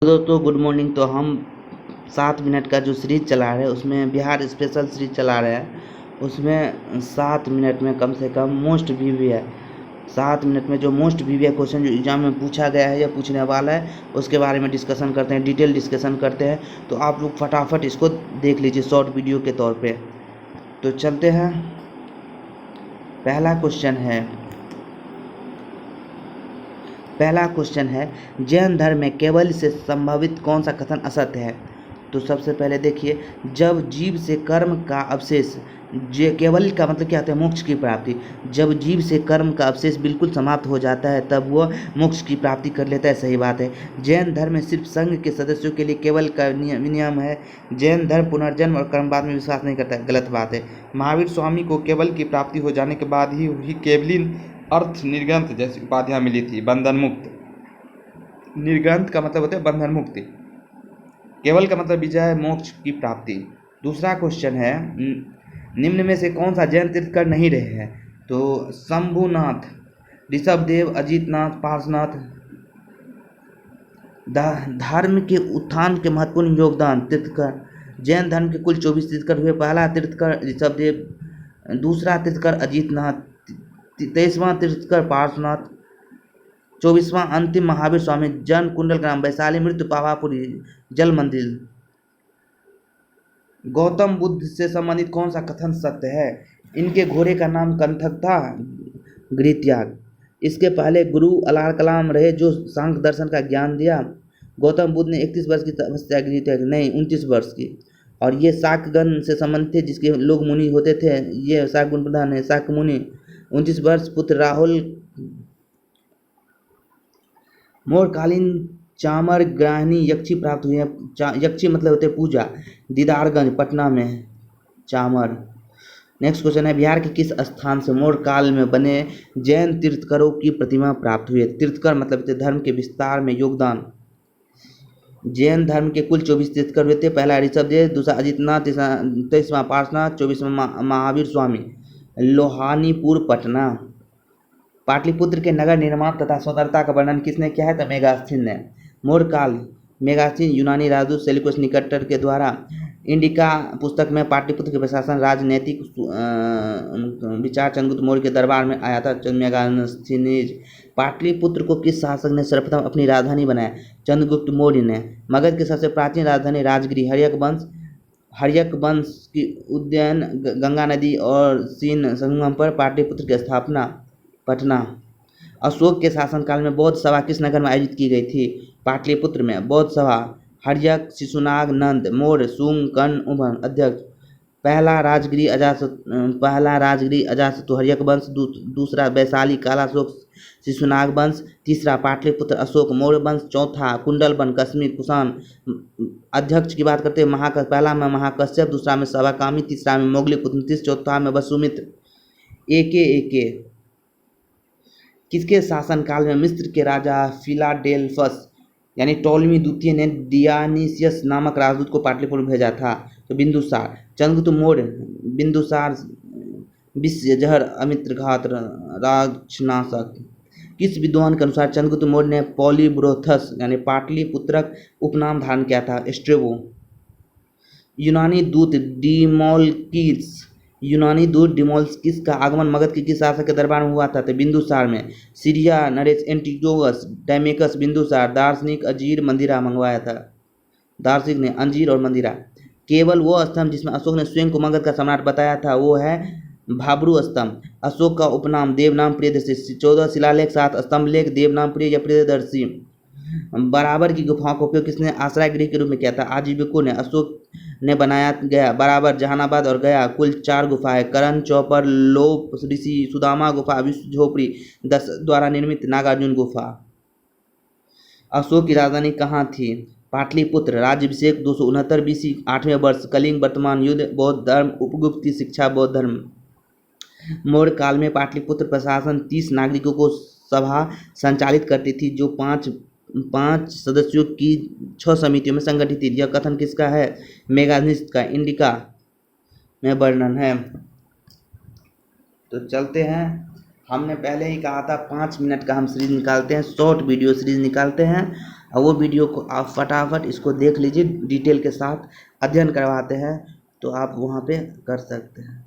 दोस्तों good morning. तो हम 7 मिनट का जो सीरीज चला रहे हैं उसमें बिहार स्पेशल सीरीज चला रहे हैं। उसमें 7 मिनट में कम से कम मोस्ट वीवी है। 7 मिनट में जो मोस्ट वीवी क्वेश्चन जो एग्जाम में पूछा गया है या पूछने वाला है उसके बारे में डिस्कशन करते हैं, डिटेल डिस्कशन करते हैं। तो आप लोग फटाफट इसको देख लीजिए शॉर्ट वीडियो के तौर पे। तो चलते हैं। पहला क्वेश्चन है जैन धर्म में केवल से संभावित कौन सा कथन असत्य है। तो सबसे पहले देखिए, जब जीव से कर्म का अवशेष, जे केवल का मतलब क्या होता है, मोक्ष की प्राप्ति। जब जीव से कर्म का अवशेष बिल्कुल समाप्त हो जाता है तब वह मोक्ष की प्राप्ति कर लेता है, सही बात है। जैन धर्म में सिर्फ संघ के सदस्यों के लिए केवल का नियम है। जैन धर्म पुनर्जन्म और कर्मवाद में विश्वास नहीं करता है, गलत बात है। महावीर स्वामी को केवल की प्राप्ति हो जाने के बाद ही केवलिन अर्थ निर्ग्रंथ जैसी उपाधियां मिली थी, बंधन मुक्त। निर्ग्रंथ का मतलब होता है बंधन मुक्ति, केवल का मतलब विजय, मोक्ष की प्राप्ति। दूसरा क्वेश्चन है, निम्न में से कौन सा जैन तीर्थकर नहीं रहे हैं। तो शंभुनाथ, ऋषभदेव, अजितनाथ, पार्श्वनाथ। धर्म के उत्थान के महत्वपूर्ण योगदान तीर्थकर। जैन धर्म के कुल 24 तीर्थकर हुए। पहला तीर्थकर ऋषभदेव, दूसरा तीर्थकर अजितनाथ, 23वां तीर्थकर पार्श्वनाथ, 24वां अंतिम महावीर स्वामी। जन कुंडल ग्राम, वैशाली, मृत्यु पावापुरी, जल मंदिर। गौतम बुद्ध से संबंधित कौन सा कथन सत्य है। इनके घोड़े का नाम कंथक था, गृहत्याग। इसके पहले गुरु अलार कलाम रहे जो सांख्य दर्शन का ज्ञान दिया। गौतम बुद्ध ने 31 वर्ष की तपस्या, गृहत्याग नहीं 29 वर्ष की। और ये शाक्यगण से संबंधित थे जिसके लोग मुनि होते थे, ये शाक्य गुण प्रधान है, शाक्य मुनि। 29 वर्ष। पुत्र राहुल। मोरकालीन चामर ग्राहिणी यक्षी प्राप्त हुई है। यक्षी मतलब होते पूजा। दीदारगंज पटना में चामर। नेक्स्ट क्वेश्चन है, बिहार के किस स्थान से मोरकाल में बने जैन तीर्थकरों की प्रतिमा प्राप्त हुई है। तीर्थकर मतलब होते धर्म के विस्तार में योगदान। जैन धर्म के कुल 24 तीर्थकर हुए थे। पहला ऋषभदेव, दूसरा अजितनाथ, 23वां पार्श्वनाथ, 24वां महावीर स्वामी। लोहानीपुर पटना। पाटलिपुत्र के नगर निर्माण तथा स्वतंत्रता का वर्णन किसने किया है। तो मेगास्थीन ने। मोरकाल, मेगास्थीन यूनानी राजदूत सेल्यूकस निकेटर के द्वारा। इंडिका पुस्तक में पाटलिपुत्र के प्रशासन, राजनैतिक विचार चंद्रगुप्त मौर्य के दरबार में आया था। मेगास्थीनीज। पाटलिपुत्र को किस शासक ने सर्वप्रथम अपनी राजधानी बनाया। चंद्रगुप्त मौर्य ने। मगध की सबसे प्राचीन राजधानी राजगिरी। हर्यक वंश की उद्यान गंगा नदी और सीन संगम पर पाटलिपुत्र की स्थापना। पटना। अशोक के शासनकाल में बौद्ध सभा किस नगर में आयोजित की गई थी। पाटलिपुत्र में। बौद्ध सभा हर्यक, शिशुनाग, नंद, मौर्य, शुंग, कर्ण, उभम अध्यक्ष। पहला राजगिरी अजातशत्रु हर्यक वंश, दूसरा वैशाली कालाशोक शिशुनाग वंश, तीसरा पाटलिपुत्र अशोक मौर्य वंश, चौथा कुंडलवन कश्मीर कुषाण। अध्यक्ष की बात करते हैं पहला में महाकश्यप, दूसरा में सभाकामी, तीसरा में मोगलीपुत्र, चौथा में वसुमित्र। एके किसके शासनकाल में मिस्र के राजा फिलाडेल्फस यानी टोलमी द्वितीय ने डियानीसियस नामक राजदूत को पाटलिपुत्र भेजा था। तो बिंदुसार। चंद्रगुप्त मौर्य, बिंदुसार, विषय जहर, अमित्रघात, राक्षनाशक। किस विद्वान के अनुसार चंद्रगुप्त मौर्य ने पॉलीब्रोथस यानी पाटलिपुत्रक उपनाम धारण किया था। स्ट्रेबो। यूनानी दूत डिमोल्किस का आगमन मगध के किस शासक के दरबार में हुआ था। तो बिंदुसार में। सीरिया नरेश एंटिगोनस डायमेकस बिंदुसार। दार्शनिक अंजीर मंदिरा मंगवाया था। दार्शनिक ने अंजीर और मंदिरा। केवल वो स्तंभ जिसमें अशोक ने स्वयं को मगध का सम्राट बताया था वो है भाब्रू स्तंभ। अशोक का उपनाम देवनाम प्रियदर्शी। 14 शिलालेख, 7 स्तंभ लेख, देवनाम प्रिय या प्रियदर्शी। बराबर की गुफाओं का उपयोग किसने आश्रय गृह के रूप में किया था। आजीविकों ने। अशोक ने बनाया गया बराबर, जहानाबाद और गया कुल 4 गुफाएं। करण, चौपर, लोप ऋषि, सुदामा गुफा, विश्व झोपड़ी, 10 द्वारा निर्मित नागार्जुन गुफा। अशोक की राजधानी कहाँ थी। पाटलिपुत्र। राज्याभिषेक 269 BC, 8वें वर्ष। कलिंग, वर्तमान युद्ध, बौद्ध धर्म, उपगुप्त की शिक्षा, बौद्ध धर्म। मौर्य काल में पाटलिपुत्र प्रशासन 30 नागरिकों को सभा संचालित करती थी जो 5 सदस्यों की 6 समितियों में संगठित थी। यह कथन किसका है। मेगास्थनीज का। इंडिका में वर्णन है। तो चलते हैं हमने पहले ही कहा था 5 मिनट का हम सीरीज निकालते हैं, शॉर्ट वीडियो सीरीज निकालते हैं, और वो वीडियो को आप फटाफट इसको देख लीजिए, डिटेल के साथ अध्ययन करवाते हैं, तो आप वहाँ पे कर सकते हैं।